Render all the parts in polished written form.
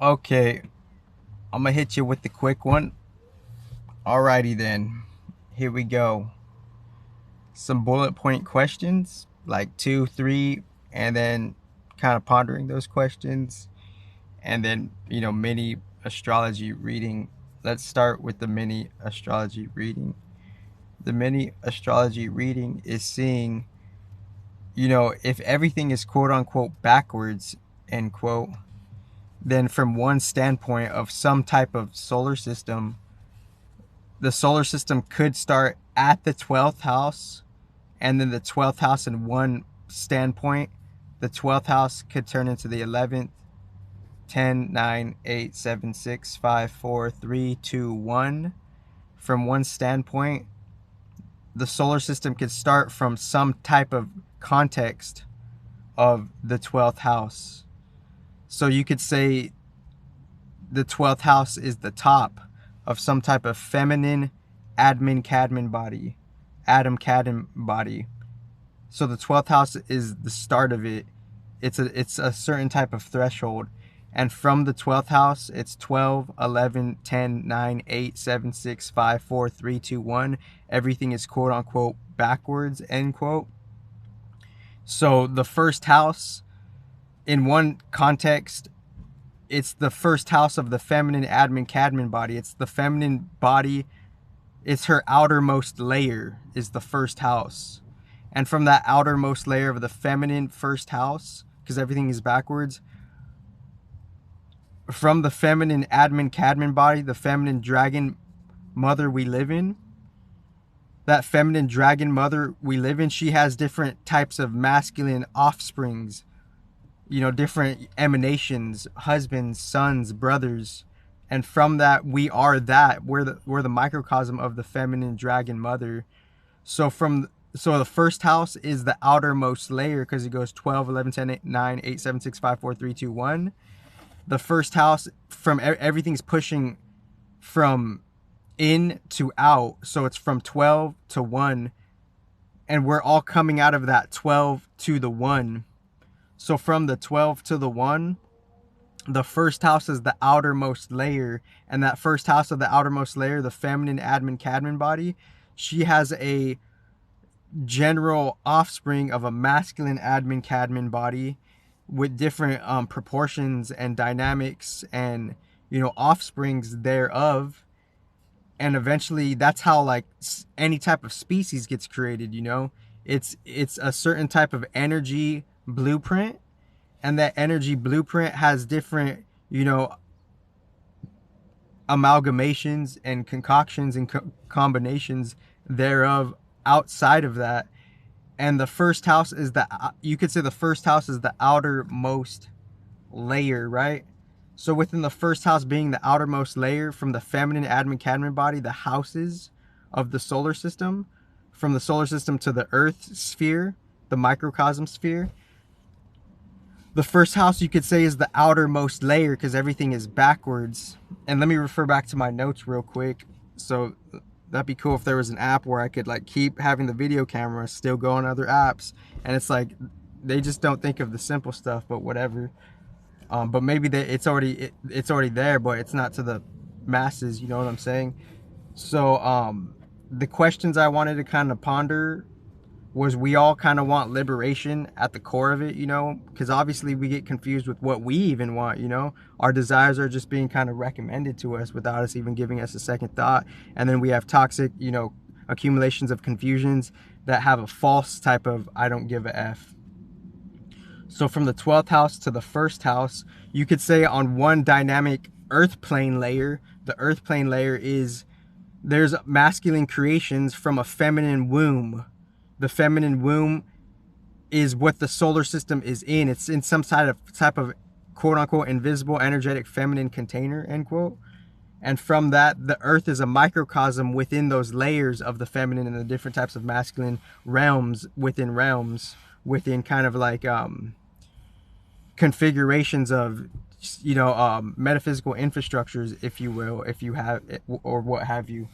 Okay, I'm gonna hit you with the quick one. Alrighty then, here we go. Some bullet point questions, like two, three, and then kind of pondering those questions, and then mini astrology reading. Let's start with the mini astrology reading. The mini astrology reading is seeing, if everything is quote unquote backwards, end quote, then from one standpoint of some type of solar system, the solar system could start at the 12th house, and then the 12th house in one standpoint, the 12th house could turn into the 11th. 10, 9, 8, 7, 6, 5, 4, 3, 2, 1. From one standpoint, the solar system could start from some type of context of the 12th house. So you could say the 12th house is the top of some type of feminine admin cadmin body, Adam cadmin body. So the 12th house is the start of it. It's a certain type of threshold. And from the 12th house, it's 12, 11, 10, 9, 8, 7, 6, 5, 4, 3, 2, 1. Everything is quote unquote backwards, end quote. So the first house, in one context, it's the first house of the feminine admin cadmin body. It's the feminine body. It's her outermost layer is the first house. And from that outermost layer of the feminine first house, because everything is backwards, from the feminine admin cadmin body, the feminine dragon mother we live in, that feminine dragon mother we live in, she has different types of masculine offsprings, different emanations, husbands, sons, brothers. And from that, we're the microcosm of the feminine dragon mother. So the first house is the outermost layer, because it goes 12, 11, 10, 8, 9, 8, 7, 6, 5, 4, 3, 2, 1. The first house, from everything's pushing from in to out. So it's from 12 to 1. And we're all coming out of that 12 to the 1. So from the 12 to the 1, the first house is the outermost layer. And that first house of the outermost layer, the feminine admin cadmin body, she has a general offspring of a masculine admin cadmin body with different proportions and dynamics and offsprings thereof. And eventually that's how like any type of species gets created. It's a certain type of energy blueprint, and that energy blueprint has different amalgamations and concoctions and combinations thereof outside of that. And the first house is you could say the first house is the outermost layer, right? So within the first house being the outermost layer, from the feminine admin cadmin body, the houses of the solar system, from the solar system to the earth sphere, the microcosm sphere, the first house you could say is the outermost layer, because everything is backwards. And let me refer back to my notes real quick. So that'd be cool if there was an app where I could like keep having the video camera still go on other apps. And it's like they just don't think of the simple stuff, but whatever. But maybe it's already there, but it's not to the masses. You know what I'm saying? So the questions I wanted to kind of ponder was, we all kind of want liberation at the core of it, because obviously we get confused with what we even want. Our desires are just being kind of recommended to us without us even giving us a second thought. And then we have toxic, accumulations of confusions that have a false type of I don't give a F. So from the 12th house to the first house, you could say on one dynamic earth plane layer, the earth plane layer is, there's masculine creations from a feminine womb. The feminine womb is what the solar system is in. It's in some type of quote unquote invisible energetic feminine container, end quote. And from that, the earth is a microcosm within those layers of the feminine and the different types of masculine realms, within kind of like configurations of metaphysical infrastructures, if you will, if you have it, or what have you.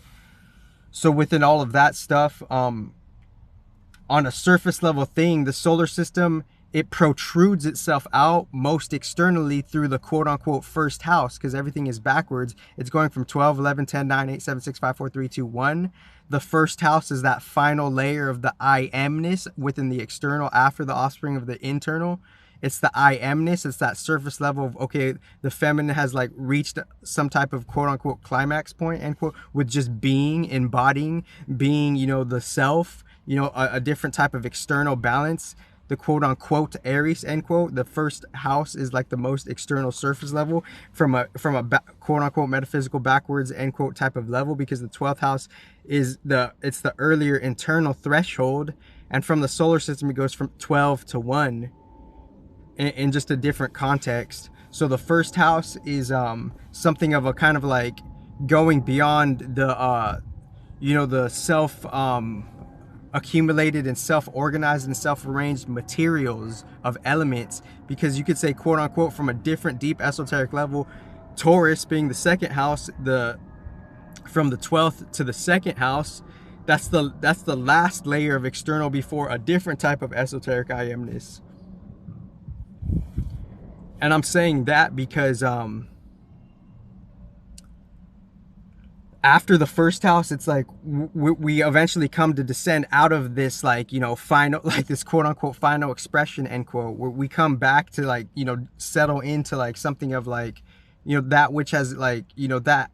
So within all of that stuff, on a surface level thing, the solar system it protrudes itself out most externally through the quote unquote first house, because everything is backwards. It's going from 12, 11, 10, 9, 8, 7, 6, 5, 4, 3, 2, 1. The first house is that final layer of the I amness within the external after the offspring of the internal. It's the I amness. It's that surface level of, okay, the feminine has like reached some type of quote unquote climax point, end quote, with just being, embodying, being, you know, the self, you know, a different type of external balance. The quote unquote Aries, end quote, the first house is like the most external surface level from a quote unquote metaphysical backwards, end quote, type of level, because the 12th house is it's the earlier internal threshold, and from the solar system it goes from 12 to 1 in just a different context. So the first house is something of a kind of like going beyond the you know, the self accumulated and self-organized and self-arranged materials of elements, because you could say quote unquote from a different deep esoteric level, Taurus being the second house, from the 12th to the second house, that's the last layer of external before a different type of esoteric I amness. And I'm saying that because after the first house, it's like we eventually come to descend out of this, like, you know, final, like this quote unquote final expression, end quote, where we come back to, like, you know, settle into like something of like, you know, that which has like, you know, that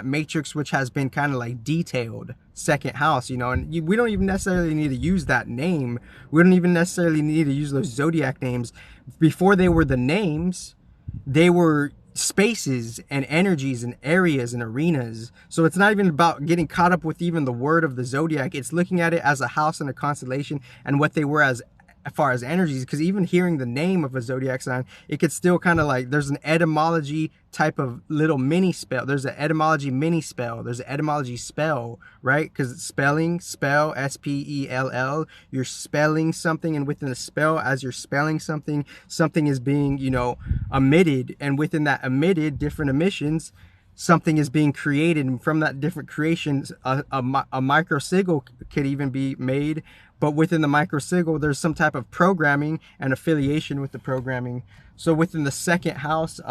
matrix which has been kind of like detailed, second house, you know. And we don't even necessarily need to use that name. We don't even necessarily need to use those zodiac names. Before they were the names, they were spaces and energies and areas and arenas. So it's not even about getting caught up with even the word of the zodiac. It's looking at it as a house and a constellation and what they were as far as energies. Because even hearing the name of a zodiac sign, it could still kind of like, there's an etymology type of little mini spell. There's an etymology mini spell. There's an etymology spell, right? Because spelling, spell, S-P-E-L-L, you're spelling something, and within the spell, as you're spelling something, something is being, you know, emitted, and within that emitted, different emissions, something is being created, and from that different creations, a microsigil could even be made. But within the microsigil, there's some type of programming and affiliation with the programming. So within the second house,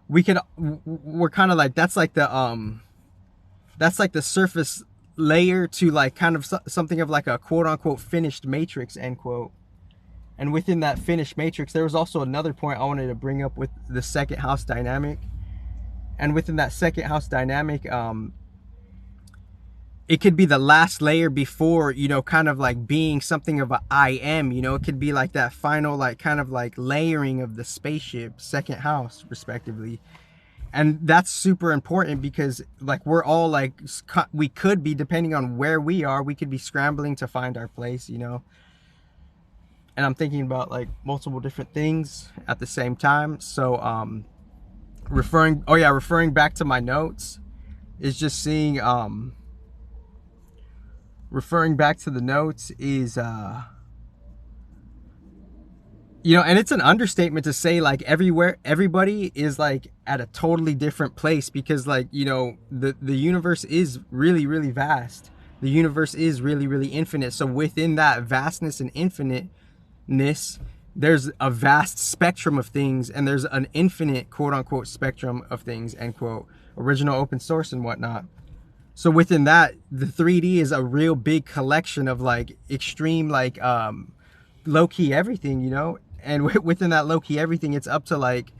we're kind of like, that's like the surface layer to like kind of something of like a quote unquote finished matrix, end quote. And within that finished matrix, there was also another point I wanted to bring up with the second house dynamic. And within that second house dynamic, it could be the last layer before, you know, kind of like being something of a I am, you know. It could be like that final, like kind of like layering of the spaceship, second house respectively. And that's super important because like we're all like, we could be, depending on where we are, we could be scrambling to find our place, you know. And I'm thinking about like multiple different things at the same time. So referring back to my notes is just seeing referring back to the notes is you know, and it's an understatement to say like everybody is like at a totally different place, because like, you know, the universe is really, really vast. The universe is really, really infinite. So within that vastness and infiniteness, there's a vast spectrum of things, and there's an infinite quote unquote spectrum of things, end quote, original open source and whatnot. So within that, the 3D is a real big collection of like extreme, like low-key everything, you know. And within that low-key everything, it's up to like,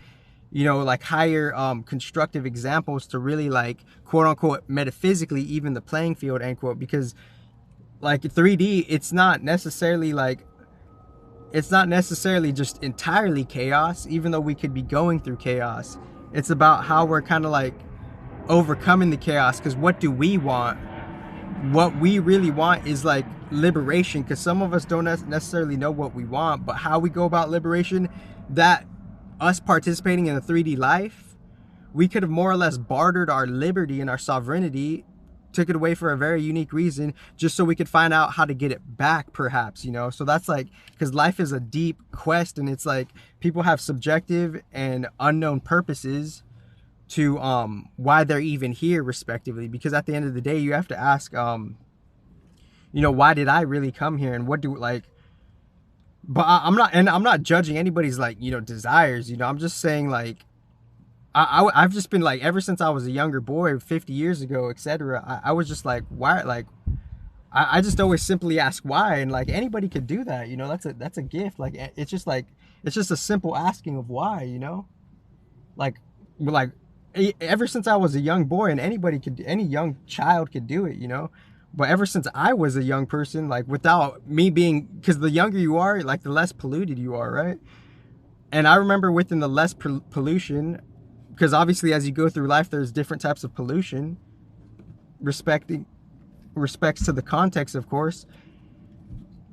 you know, like higher constructive examples to really like quote unquote metaphysically even the playing field, end quote. Because like 3D, it's not necessarily just entirely chaos, even though we could be going through chaos. It's about how we're kind of like overcoming the chaos. Because what do we want? What we really want is like liberation, because some of us don't necessarily know what we want, but how we go about liberation, that us participating in a 3D life, we could have more or less bartered our liberty and our sovereignty, took it away for a very unique reason, just so we could find out how to get it back, perhaps, you know. So that's like, because life is a deep quest, and it's like people have subjective and unknown purposes to why they're even here respectively. Because at the end of the day, you have to ask you know, why did I really come here, and what do, like, But I'm not judging anybody's like, you know, desires, you know. I'm just saying like I've just been like, ever since I was a younger boy 50 years ago, etc. I was just like, why? Like I just always simply ask why, and like anybody could do that, you know. That's a gift. Like it's just like, it's just a simple asking of why, you know. Like like ever since I was a young boy, and anybody could, any young child could do it, you know. But ever since I was a young person, like without me being, because the younger you are, like the less polluted you are, right? And I remember within the less pollution, because obviously as you go through life, there's different types of pollution, respecting respects to the context, of course.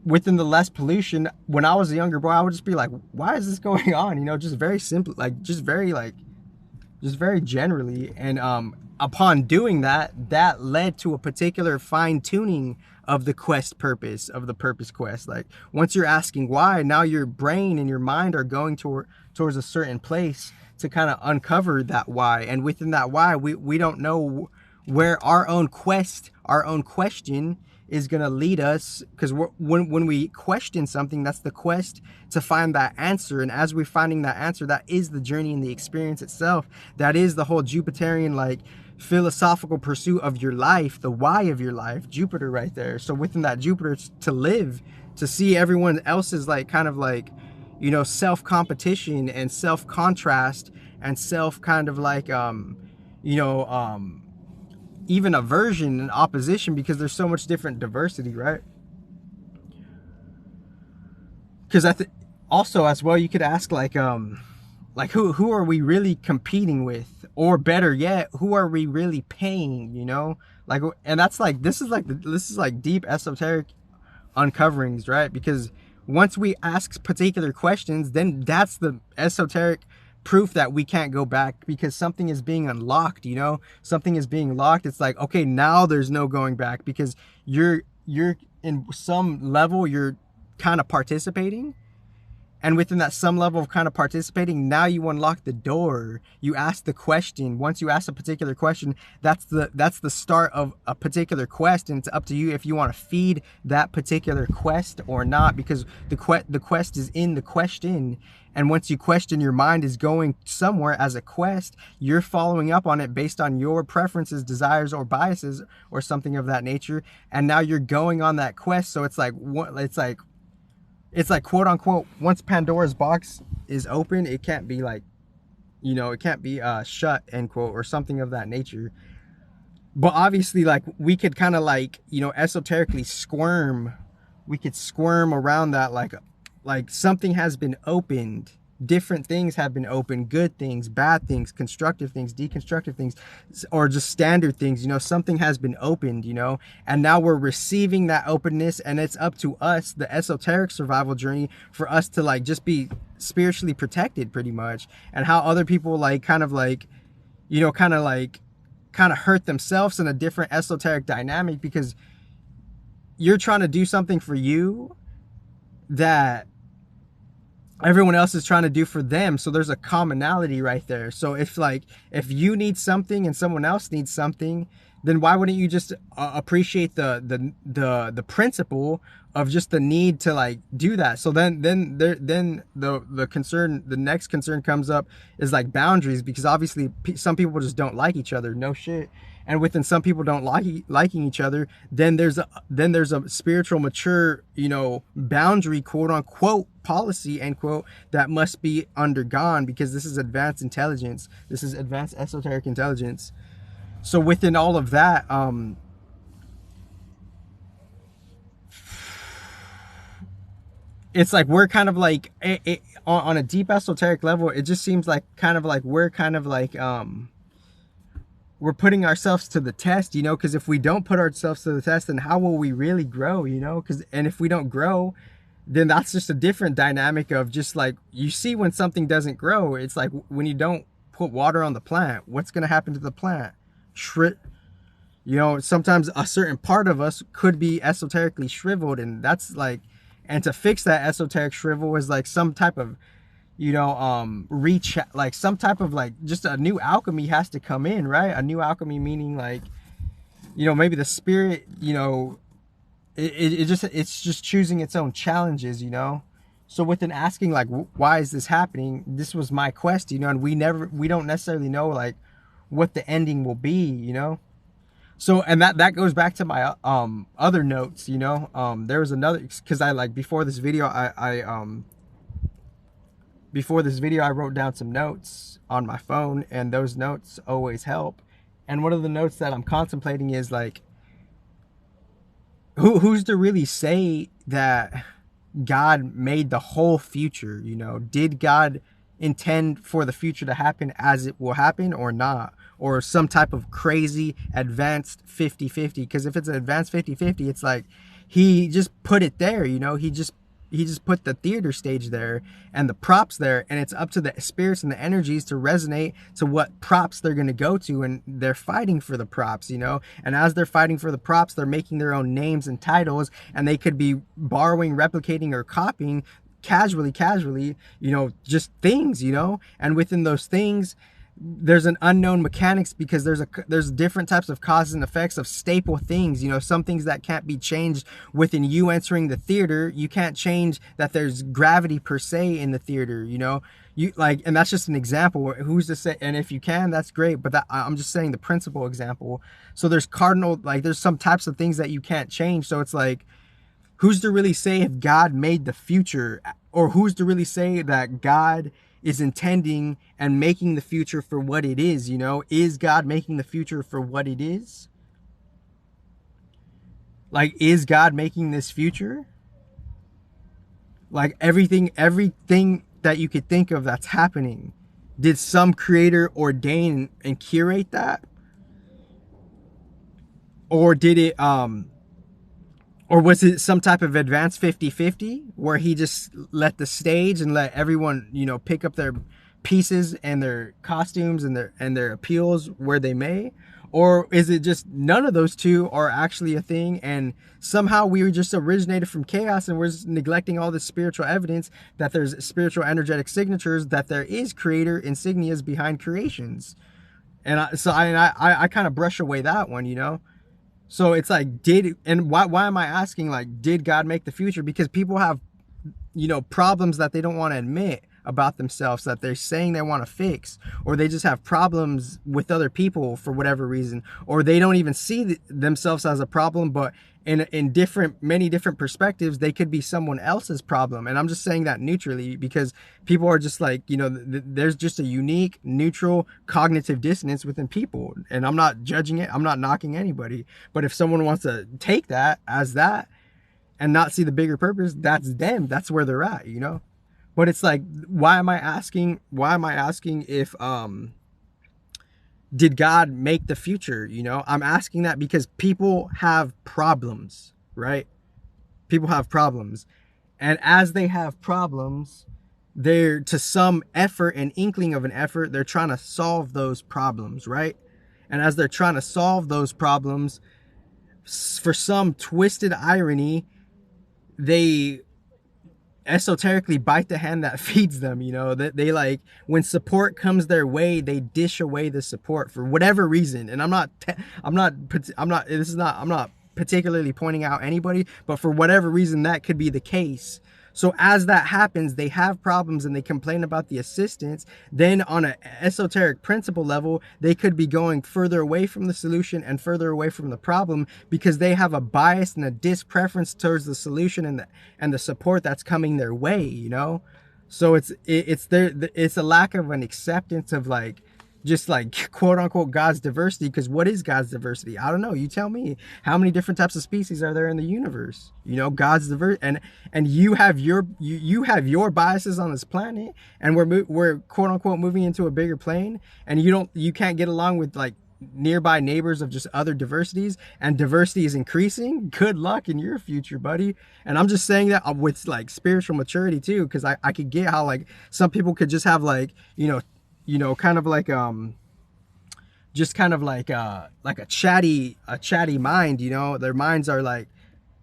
Within the less pollution, when I was a younger boy, I would just be like, why is this going on? You know, just very simple, like just very generally. And upon doing that, that led to a particular fine tuning of the quest purpose, of the purpose quest. Like once you're asking why, now your brain and your mind are going towards a certain place to kind of uncover that why. And within that why, we don't know where our own quest, our own question is going to lead us, because when we question something, that's the quest to find that answer. And as we're finding that answer, that is the journey and the experience itself. That is the whole Jupiterian like philosophical pursuit of your life, the why of your life, Jupiter right there. So within that Jupiter, to live, to see everyone else's like kind of like, you know, self competition and self contrast and self kind of like you know, even aversion and opposition, because there's so much different diversity, right? Because also as well, you could ask like who are we really competing with, or better yet, who are we really paying, you know? Like, and that's like, this is like deep esoteric uncoverings, right? Because once we ask particular questions, then that's the esoteric proof that we can't go back, because something is being unlocked, you know. Something is being locked. It's like, okay, now there's no going back, because you're in some level, you're kind of participating, and within that some level of kind of participating, now you unlock the door. You ask the question. Once you ask a particular question, that's the start of a particular quest, and it's up to you if you want to feed that particular quest or not, because the quest is in the question. And once you question, your mind is going somewhere as a quest. You're following up on it based on your preferences, desires, or biases, or something of that nature. And now you're going on that quest. So it's like quote unquote, once Pandora's box is open, it can't be like, you know, it can't be shut, end quote, or something of that nature. But obviously, like, we could kind of like, you know, esoterically squirm. We could squirm around that, like something has been opened. Different things have been opened, good things, bad things, constructive things, deconstructive things, or just standard things, you know. Something has been opened, you know, and now we're receiving that openness, and it's up to us, the esoteric survival journey, for us to like just be spiritually protected, pretty much. And how other people like kind of like, you know, kind of hurt themselves in a different esoteric dynamic, because you're trying to do something for you that everyone else is trying to do for them. So there's a commonality right there. So if you need something and someone else needs something, then why wouldn't you just appreciate the principle of just the need to like do that? So then the concern, the next concern comes up, is like boundaries, because obviously some people just don't like each other, no shit. And within some people don't liking each other, then there's a spiritual mature, you know, boundary, quote unquote, policy, end quote, that must be undergone, because this is advanced intelligence. This is advanced esoteric intelligence. So within all of that, it's like we're kind of like on a deep esoteric level, it just seems like kind of like we're kind of like we're putting ourselves to the test, you know, because if we don't put ourselves to the test, then how will we really grow, you know? And if we don't grow, then that's just a different dynamic of just like, you see, when something doesn't grow, it's like when you don't put water on the plant, what's going to happen to the plant? You know, sometimes a certain part of us could be esoterically shriveled, and that's like, and to fix that esoteric shrivel is like some type of, you know, like some type of like, just a new alchemy has to come in, right? A new alchemy meaning like, you know, maybe the spirit, you know, it's just choosing its own challenges, you know. So within asking like, why is this happening? This was my quest, you know, and we don't necessarily know like what the ending will be, you know. So, and that goes back to my other notes, you know. There was another, because I like before this video, before this video I wrote down some notes on my phone, and those notes always help. And one of the notes that I'm contemplating is like, who's to really say that God made the whole future? You know, did God intend for the future to happen as it will happen or not? Or some type of crazy advanced 50-50? Because if it's an advanced 50-50, it's like he just put it there, you know. He just put the theater stage there and the props there, and it's up to the spirits and the energies to resonate to what props they're going to go to, and they're fighting for the props, you know. And as they're fighting for the props, they're making their own names and titles, and they could be borrowing, replicating, or copying casually, you know, just things, you know. And within those things, there's an unknown mechanics, because there's different types of causes and effects of staple things, you know. Some things that can't be changed within you entering the theater. You can't change that there's gravity per se in the theater, you know. You like, and that's just an example. Who's to say? And if you can, that's great, but that, I'm just saying the principal example. So there's cardinal, like there's some types of things that you can't change. So it's like, who's to really say if God made the future, or who's to really say that God is intending and making the future for what it is, you know? Is God making the future for what it is? Like, is God making this future? Like everything that you could think of that's happening, did some creator ordain and curate that? Or did it, or was it some type of advanced 50-50 where he just let the stage and let everyone, you know, pick up their pieces and their costumes and their appeals where they may? Or is it just none of those two are actually a thing, and somehow we were just originated from chaos, and we're just neglecting all this spiritual evidence that there's spiritual energetic signatures, that there is creator insignias behind creations? And I kind of brush away that one, you know. So it's like, why am I asking, like, did God make the future? Because people have, you know, problems that they don't want to admit about themselves, that they're saying they want to fix, or they just have problems with other people for whatever reason, or they don't even see themselves as a problem, but in many different perspectives, they could be someone else's problem. And I'm just saying that neutrally, because people are just like, you know, there's just a unique, neutral cognitive dissonance within people. And I'm not judging it. I'm not knocking anybody. But if someone wants to take that as that and not see the bigger purpose, that's them. That's where they're at, you know? But it's like, why am I asking if, did God make the future? You know, I'm asking that because people have problems, right? People have problems. And as they have problems, they're, to some effort, an inkling of an effort, they're trying to solve those problems, right? And as they're trying to solve those problems, for some twisted irony, they esoterically bite the hand that feeds them, you know. That they like, when support comes their way, they dish away the support for whatever reason. And I'm not particularly pointing out anybody, but for whatever reason that could be the case. So as that happens, they have problems and they complain about the assistance. Then on an esoteric principle level, they could be going further away from the solution and further away from the problem, because they have a bias and a dispreference towards the solution and the support that's coming their way, you know? So it's a lack of an acceptance of, like, just like, quote unquote, God's diversity. Because what is God's diversity? I don't know. You tell me. How many different types of species are there in the universe? You know, God's diverse, and you have your biases on this planet, and we're quote unquote moving into a bigger plane, and you can't get along with, like, nearby neighbors of just other diversities, and diversity is increasing. Good luck in your future, buddy. And I'm just saying that with, like, spiritual maturity too, because I could get how, like, some people could just have, like, you know, kind of like, just kind of like a chatty mind, you know. Their minds are like,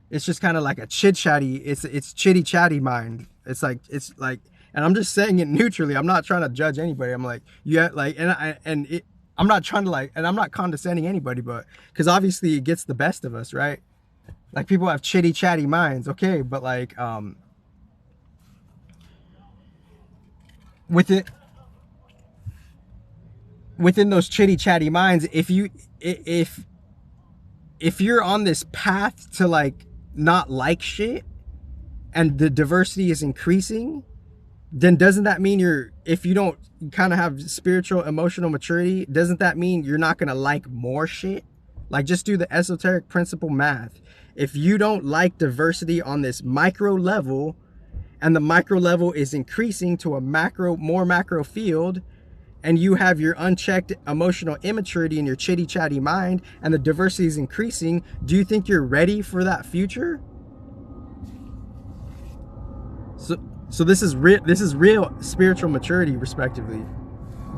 it's just kind of like a it's chitty chatty mind. It's like, and I'm just saying it neutrally. I'm not trying to judge anybody. I'm like, yeah, like, I'm not trying to, like, and I'm not condescending anybody, but because obviously it gets the best of us, right? Like, people have chitty chatty minds, okay, but like, within those chitty chatty minds, if you're on this path to like not like shit and the diversity is increasing, then doesn't that mean if you don't kind of have spiritual emotional maturity, doesn't that mean you're not gonna like more shit? Like, just do the esoteric principle math. If you don't like diversity on this micro level, and the micro level is increasing to a more macro field, and you have your unchecked emotional immaturity in your chitty chatty mind, and the diversity is increasing, do you think you're ready for that future? So this is real spiritual maturity, respectively.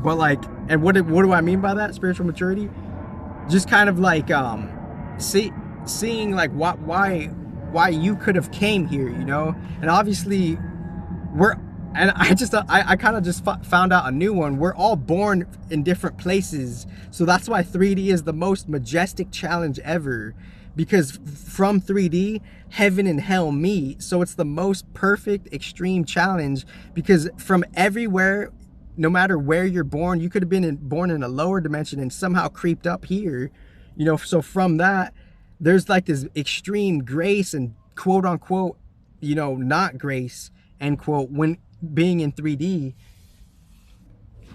But like, and what do I mean by that? Spiritual maturity, just kind of like seeing like why you could have came here, you know. And obviously I kind of just found out a new one. We're all born in different places, so that's why 3D is the most majestic challenge ever, because from 3D heaven and hell meet. So it's the most perfect extreme challenge, because from everywhere, no matter where you're born, you could have been born in a lower dimension and somehow creeped up here, you know. So from that, there's like this extreme grace and quote unquote, you know, not grace, end quote, when being in 3D,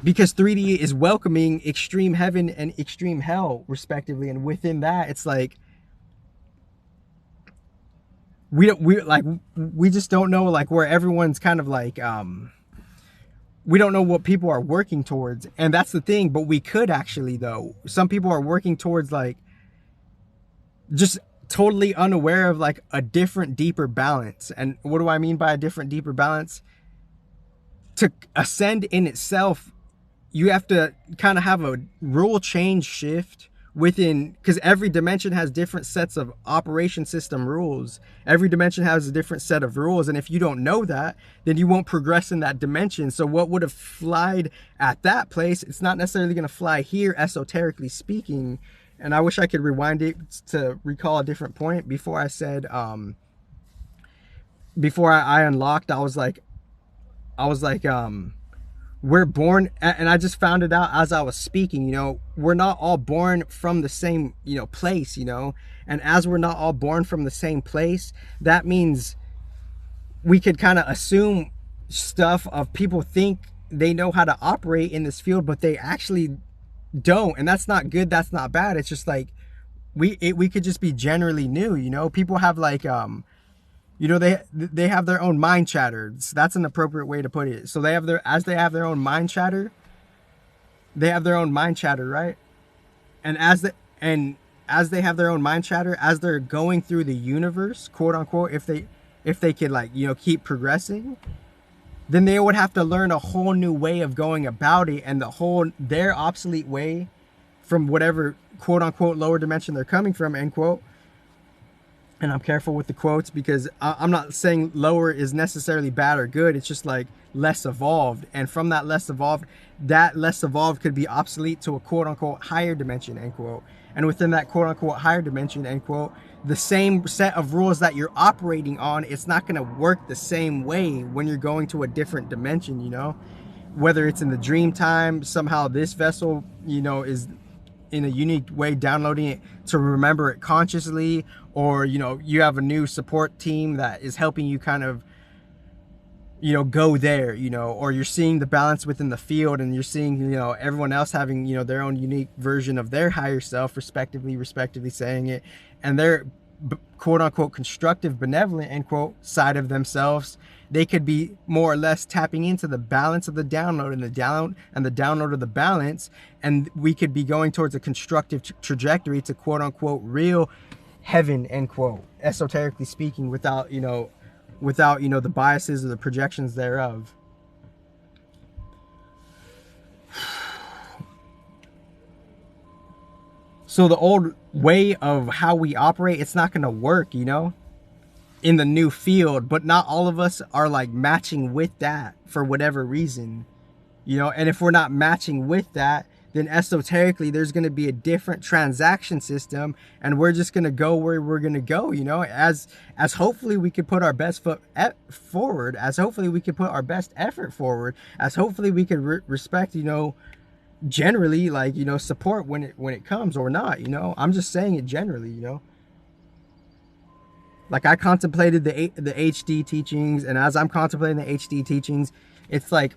because 3D is welcoming extreme heaven and extreme hell, respectively. And within that, it's like we just don't know, like, where everyone's kind of like we don't know what people are working towards. And that's the thing. But we could actually, though. Some people are working towards like just totally unaware of like a different, deeper balance. And what do I mean by a different, deeper balance? To ascend in itself, you have to kind of have a rule change shift within, because every dimension has different sets of operation system rules. Every dimension has a different set of rules, and if you don't know that, then you won't progress in that dimension. So what would have flied at that place, it's not necessarily going to fly here, esoterically speaking. And I wish I could rewind it to recall a different point. Before I said before I unlocked, I was like we're born, and I just found it out as I was speaking, you know, we're not all born from the same, you know, place, you know. And as we're not all born from the same place, that means we could kind of assume stuff of people think they know how to operate in this field, but they actually don't. And that's not good, that's not bad. It's just like we could just be generally new, you know. People have like you know, they have their own mind chatter. That's an appropriate way to put it. So they have their own mind chatter, they have their own mind chatter, right? And as they have their own mind chatter, as they're going through the universe, quote unquote, if they could, like, you know, keep progressing, then they would have to learn a whole new way of going about it, and their obsolete way from whatever quote unquote lower dimension they're coming from, end quote. And I'm careful with the quotes, because I'm not saying lower is necessarily bad or good. It's just like less evolved. And from that less evolved could be obsolete to a quote unquote higher dimension, end quote. And within that quote unquote higher dimension, end quote, the same set of rules that you're operating on, it's not going to work the same way when you're going to a different dimension, you know. Whether it's in the dream time, somehow this vessel, you know, is in a unique way downloading it to remember it consciously, or, you know, you have a new support team that is helping you kind of, you know, go there, you know, or you're seeing the balance within the field, and you're seeing, you know, everyone else having, you know, their own unique version of their higher self, respectively saying it, and their quote unquote constructive, benevolent, end quote, side of themselves. They could be more or less tapping into the balance of the download and the download of the balance, and we could be going towards a constructive trajectory to quote unquote real heaven, end quote, esoterically speaking, without the biases or the projections thereof. So the old way of how we operate, it's not going to work, you know, in the new field. But not all of us are like matching with that for whatever reason, you know. And if we're not matching with that, then esoterically there's going to be a different transaction system, and we're just going to go where we're going to go, you know, as hopefully we could put our best foot forward, as hopefully we could put our best effort forward, as hopefully we could respect, you know, generally, like, you know, support when it comes or not, you know. I'm just saying it generally, you know. Like, I contemplated the HD teachings, and as I'm contemplating the HD teachings, it's like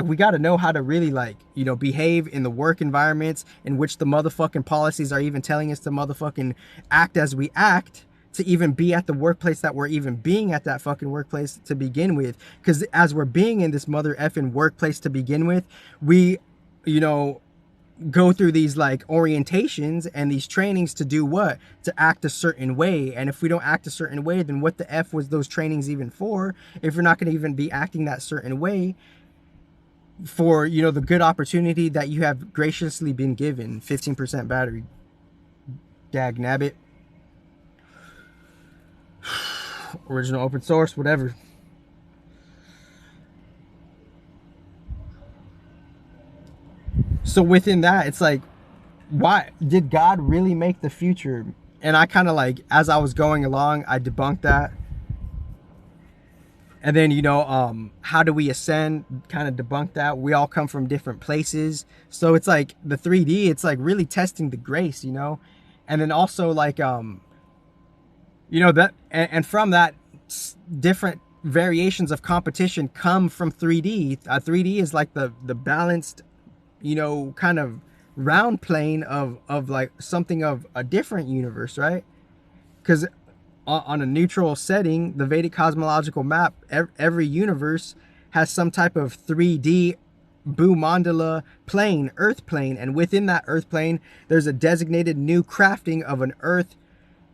we got to know how to really, like, you know, behave in the work environments in which the motherfucking policies are even telling us to motherfucking act as we act, to even be at the workplace that we're even being at that fucking workplace to begin with. Because as we're being in this mother effing workplace to begin with, we, you know, go through these like orientations and these trainings to do what? To act a certain way. And if we don't act a certain way, then what the F was those trainings even for? If you're not going to even be acting that certain way for, you know, the good opportunity that you have graciously been given. 15% battery. Dag nabbit. Original open source, whatever. So within that, it's like, why did God really make the future? And I kind of like, as I was going along, I debunked that. And then, you know, how do we ascend? Kind of debunk that. We all come from different places. So it's like the 3D, it's like really testing the grace, you know? And then also like, you know, that, and from that, different variations of competition come from 3D. 3D is like the balanced, you know, kind of round plane of like something of a different universe, right? Because on a neutral setting, the Vedic cosmological map, every universe has some type of 3D Bhumandala plane, earth plane, and within that earth plane there's a designated new crafting of an earth,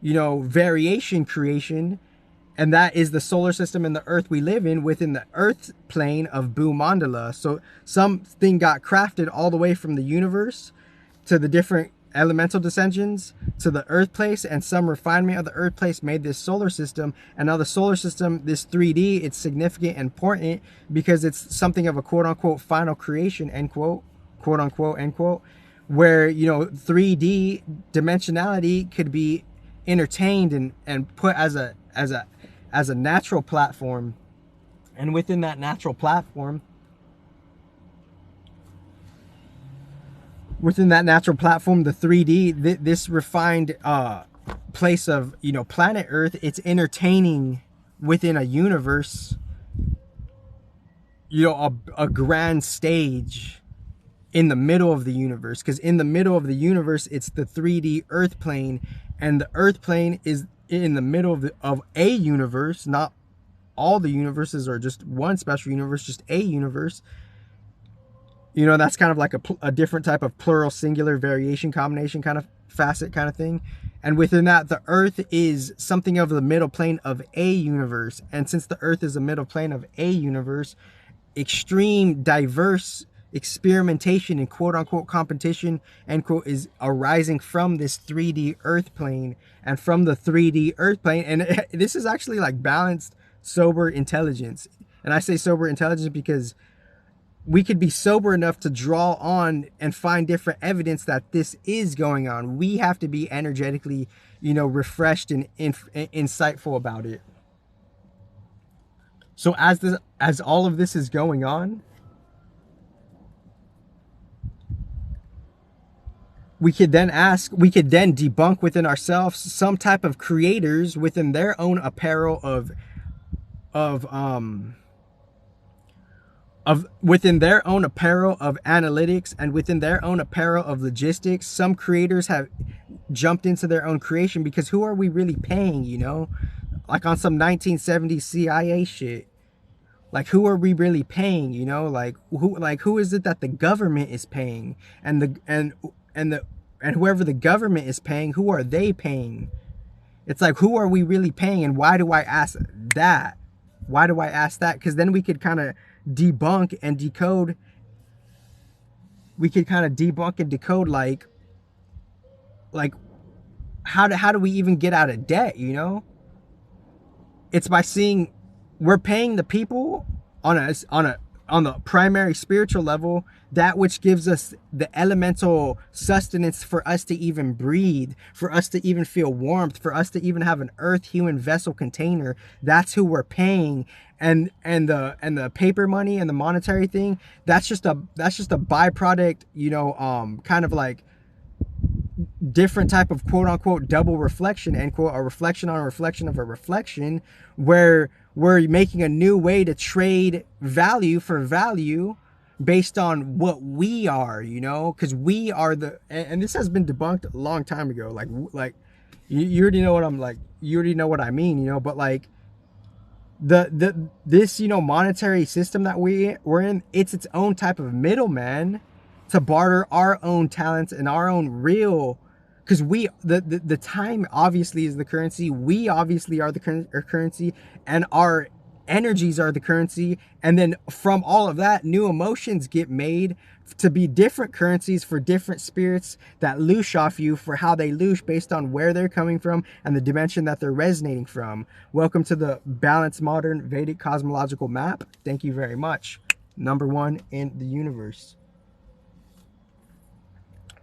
you know, variation creation, and that is the solar system and the earth we live in within the earth plane of Bhumandala. So something got crafted all the way from the universe to the different elemental descensions to the earth place, and some refinement of the earth place made this solar system. And now the solar system, this 3D, it's significant and important because it's something of a quote unquote final creation, end quote, quote unquote, end quote, where, you know, 3D dimensionality could be entertained and put as a natural platform. And within that natural platform, the 3D, this refined place of, you know, planet Earth, it's entertaining within a universe, you know, a grand stage in the middle of the universe. Because in the middle of the universe, it's the 3D Earth plane, and the Earth plane is in the middle of a universe, not all the universes or just one special universe, just a universe. You know, that's kind of like a different type of plural singular variation combination kind of facet kind of thing. And within that, the Earth is something of the middle plane of a universe. And since the Earth is a middle plane of a universe, extreme diverse experimentation and quote unquote competition, end quote, is arising from this 3D Earth plane. And from the 3D Earth plane, and this is actually like balanced, sober intelligence. And I say sober intelligence because we could be sober enough to draw on and find different evidence that this is going on. We have to be energetically, you know, refreshed and insightful about it. So as all of this is going on, we could then debunk within ourselves some type of creators within their own apparel within their own apparel of analytics and within their own apparel of logistics. Some creators have jumped into their own creation because who are we really paying, you know? Like on some 1970s CIA shit. Like, who are we really paying, you know? Like who is it that the government is paying? And whoever the government is paying, who are they paying? It's like, who are we really paying? And why do I ask that? Why do I ask that? Because then we could kind of debunk and decode. We could kind of debunk and decode like how do we even get out of debt, you know? It's by seeing we're paying the people on a on the primary spiritual level, that which gives us the elemental sustenance for us to even breathe, for us to even feel warmth, for us to even have an earth human vessel container, that's who we're paying. And the paper money and the monetary thing, that's just a byproduct, you know, kind of like different type of quote unquote double reflection, end quote, a reflection on a reflection of a reflection, where we're making a new way to trade value for value based on what we are, you know, because we are the, and this has been debunked a long time ago. Like you already know what I'm like, you already know what I mean, you know, but like this, you know, monetary system that we're in, it's its own type of middleman to barter our own talents and our own real, because we the time obviously is the currency, we obviously are the currency, and our energies are the currency, and then from all of that, new emotions get made to be different currencies for different spirits that loosh off you for how they loosh based on where they're coming from and the dimension that they're resonating from. Welcome to the balanced modern Vedic cosmological map. Thank you very much. Number one in the universe.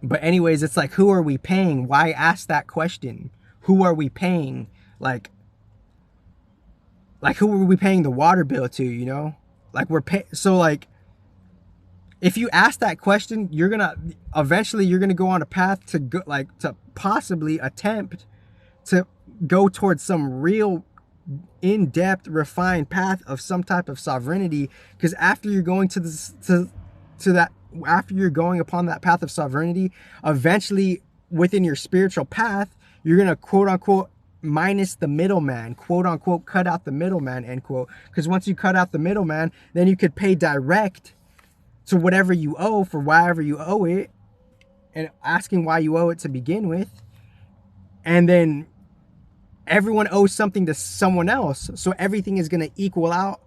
But anyways, it's like, who are we paying? Why ask that question? Who are we paying? Like who are we paying the water bill to, you know? Like so like, if you ask that question, you're gonna eventually go on a path to go, like, to possibly attempt to go towards some real in-depth refined path of some type of sovereignty. Because after you're going to this to that, after you're going upon that path of sovereignty, eventually within your spiritual path, you're gonna quote unquote minus the middleman, quote unquote cut out the middleman, end quote. Because once you cut out the middleman, then you could pay direct to whatever you owe for whatever you owe it, and asking why you owe it to begin with. And then everyone owes something to someone else. So everything is going to equal out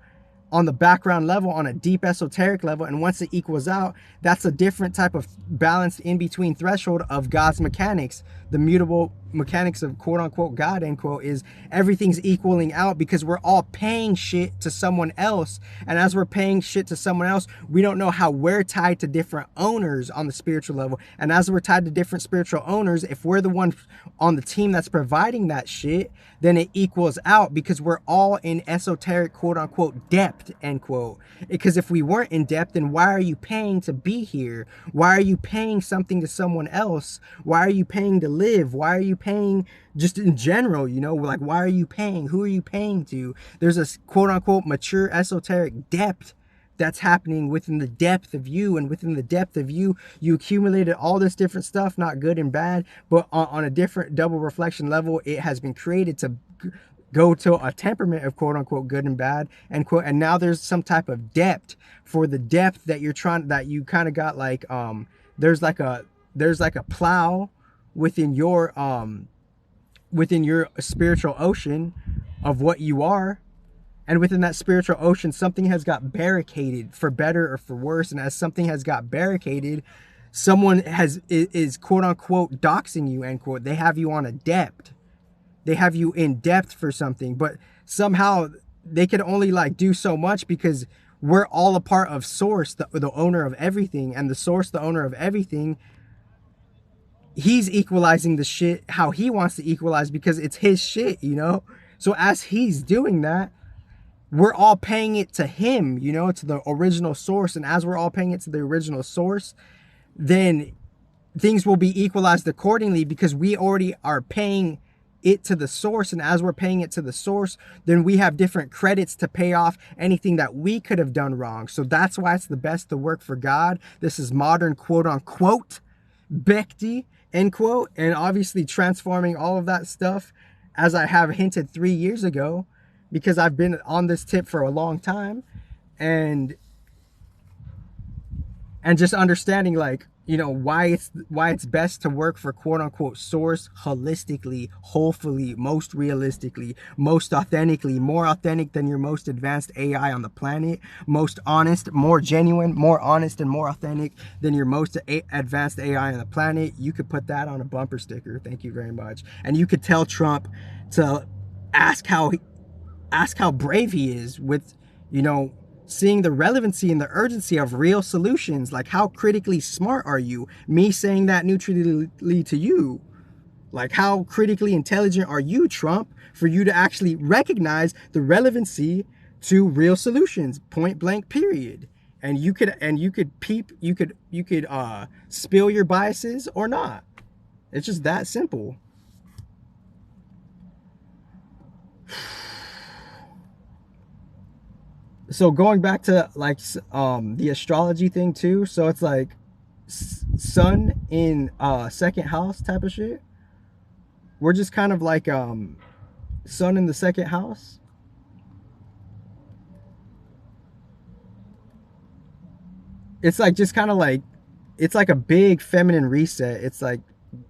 on the background level, on a deep esoteric level. And once it equals out, that's a different type of balanced in between threshold of God's mechanics. The mutable mechanics of quote unquote God, end quote, is everything's equaling out because we're all paying shit to someone else. And as we're paying shit to someone else, we don't know how we're tied to different owners on the spiritual level. And as we're tied to different spiritual owners, if we're the one on the team that's providing that shit, then it equals out because we're all in esoteric quote unquote depth, end quote. Because if we weren't in depth, then why are you paying to be here? Why are you paying something to someone else? Why are you paying to live? Why are you paying just in general, you know? Like, why are you paying? Who are you paying to? There's a quote unquote mature esoteric depth that's happening within the depth of you, and within the depth of you, you accumulated all this different stuff, not good and bad, but on a different double reflection level, it has been created to go to a temperament of quote unquote good and bad, end quote. And now there's some type of depth for the depth that you're trying, that you kind of got like, there's like a plow within your spiritual ocean of what you are. And within that spiritual ocean, something has got barricaded, for better or for worse. And as something has got barricaded, someone is quote unquote doxing you, end quote. They have you on a depth. They have you in depth for something, but somehow they can only like do so much because we're all a part of source, the owner of everything. And the source, the owner of everything, he's equalizing the shit how he wants to equalize because it's his shit, you know? So as he's doing that, we're all paying it to him, you know, to the original source. And as we're all paying it to the original source, then things will be equalized accordingly because we already are paying it to the source. And as we're paying it to the source, then we have different credits to pay off anything that we could have done wrong. So that's why it's the best to work for God. This is modern quote unquote Bhakti, end quote. And obviously transforming all of that stuff, as I have hinted 3 years ago, because I've been on this tip for a long time, and just understanding, like, you know, why it's best to work for quote unquote source holistically, wholefully, most realistically, most authentically, more authentic than your most advanced AI on the planet, most honest, more genuine, more honest and more authentic than your most advanced AI on the planet. You could put that on a bumper sticker. Thank you very much. And you could tell Trump to ask how brave he is with, you know, seeing the relevancy and the urgency of real solutions. Like, how critically smart are you? Me saying that neutrally to you. Like, how critically intelligent are you, Trump, for you to actually recognize the relevancy to real solutions, point blank, period. And you could spill your biases or not. It's just that simple. So going back to like the astrology thing too, so it's like sun in second house type of shit. We're just kind of like sun in the second house. It's like just kind of like, it's like a big feminine reset. It's like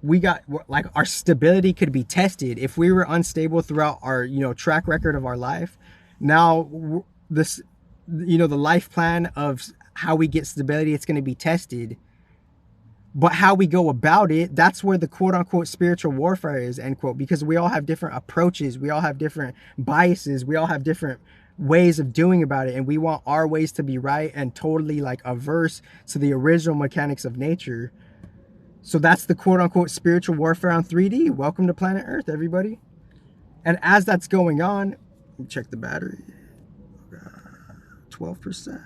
we got, like, our stability could be tested if we were unstable throughout our, you know, track record of our life. Now this, you know, the life plan of how we get stability, it's going to be tested. But how we go about it, that's where the quote unquote spiritual warfare is, end quote, because we all have different approaches. We all have different biases. We all have different ways of doing about it. And we want our ways to be right and totally like averse to the original mechanics of nature. So that's the quote unquote spiritual warfare on 3D. Welcome to planet Earth, everybody. And as that's going on, check the battery. 12%.